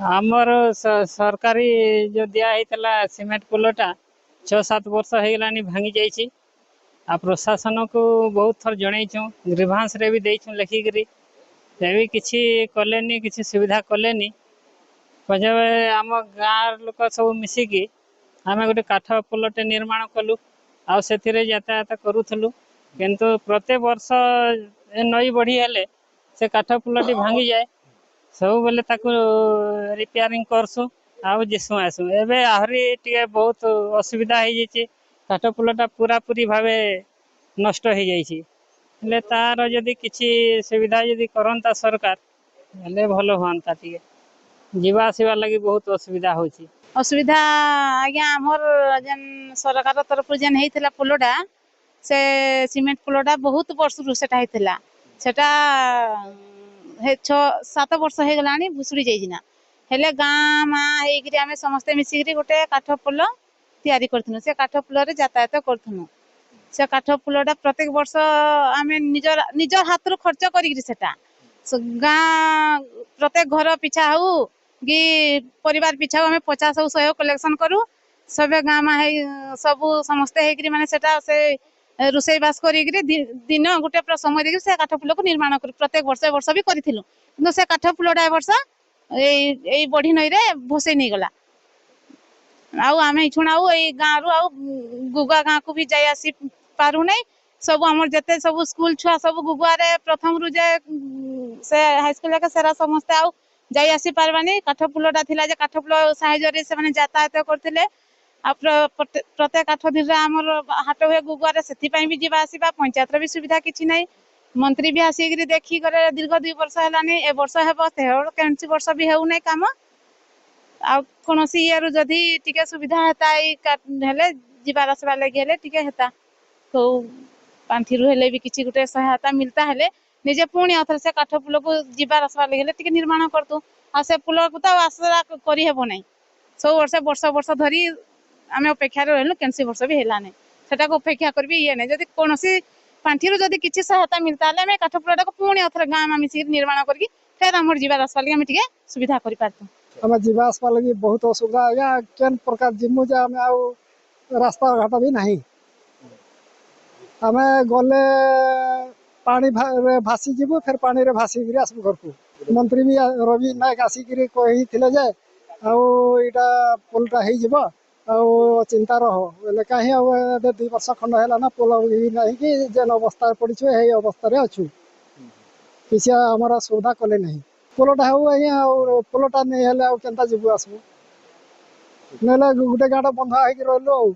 आमर सरकारी जो दिया सीमेंट पोलटा 6-7 वर्ष हो गलानी भांगी जाइए। आ प्रशासन को बहुत थर जनईचु ग्रीभांस रे भी देचु लिखिकी भी किसी कलेनी किसी सुविधा कलेनी पजे आम गाँव लोक सब मिसिकी आम गोटे काठ पोलटे निर्माण कलु आ यातायात करूँ किंतु प्रत्येक वर्ष नई बढ़ी हेले से काठ पोलटी भांगी जाए सब बेले रिपेयरिंग करसु आउ जीसु आसु एबे आहरी टिके बहुत असुविधा हो जाइए। काठ पोलटा पूरा पूरी भावे नष्ट हो जाइए तार जदि किसी सुविधा जदि करंता सरकार हेले भल हुआंता टिके जीवा आसवा लगी बहुत असुविधा होची। असुविधा आज्ञा आमर जेन सरकार तरफ जेन हेइथिला पोलोटा से सीमेंट पोलोटा बहुत वर्ष रु सेटा हेइथिला सेटा 6-7 वर्ष हो गलानी भुसुड़ी जाइना हेले गाँ माँ हेकरी आमे समस्ते मिसिकरी गोटे काठ पोल तैयारी करथुनु से काठ पोल रे यातायात करथुनु से काठ पोलटा प्रत्येक वर्ष आमे निजर हाथ रु खर्च करिकरी सेटा गाँ प्रत्येक घर पिछा हो कि परिवार पिछा हमें 50-100 कलेक्शन करूँ सब गाँ में सब समस्ते हेकरी माने सेटा से रोसई बास करी दिन गोटे पूरा समय देखिए से काठ फूल को निर्माण कर प्रत्येक वर्ष भी करूँ कि से काठ फूलटा वर्ष यही बढ़ी नई रे भसई नहीं गला आउ आम छुणा गाँ रु गुगा गाँ को भी जाई आसी पारू नहीं सब आम जिते सब स्कूल छुआ सब गुगुआ प्रथम रु जे से हाईस्कूल सेरा समस्ते आउ जाई आसी पारबानी काठ फूलटा थिला जे काठ फूल साहाय्य से माने यातायात करथिले आ प्रत्येक काठ धीरे आमर हाट हुए गुगुआ से भी जीवा आसवा पंचायत भी सुविधा किसी ना मंत्री भी आसिक देखी गले दीर्घ 2 वर्ष है ए वर्ष हे कैंसी वर्ष भी होना कम आ कौन ये जदि टिके सुविधा हेता हेले जीवार आसवा लगे हेले टिके हेता तो पांठी रु हेले भी किसी गोटे सहायता मिलता हेले निजे पुणी आथर से काठ पुल को जीवार आसवा लगे टिके निर्माण करतु आ से पुल को तो आशा करी हेबो नै सब वर्ष वर्ष धरी आम अपेक्षा रहलु कैंसी वर्ष भी हेला नै सेटा को अपेक्षा करबी ये नै जदि कोनोसी पांठी रु जदि किसी सहायता मिलता हेले हम काठ पुलटा को पुणी आथर गाँ में मिसिक निर्माण करके फिर आम जीवार आसवा लगे हम टिके सुविधा करि पारतु आम जीवा आसवा लगी बहुत असुविधा आज्ञा केन प्रकार जिमु जे आम आउ रास्ता घाट भी नहीं आम गले पानी भासी जीवु फिर पानी रे भासिक आसबु घर को मंत्री भी रवि नायक आसिक कही जे आउटा पोलटा हो चिंता रह बोले कहीं 2 वर्ष खंड है ना पोल नहीं कि जेन अवस्था पड़ी यही अवस्था अच्छु किसी आमर सुविधा कले नहीं पोलटा हो आज्ञा पोलटा नहीं हेले केनता जीवु आसबु ना गोटे गाँव बंधा हो रही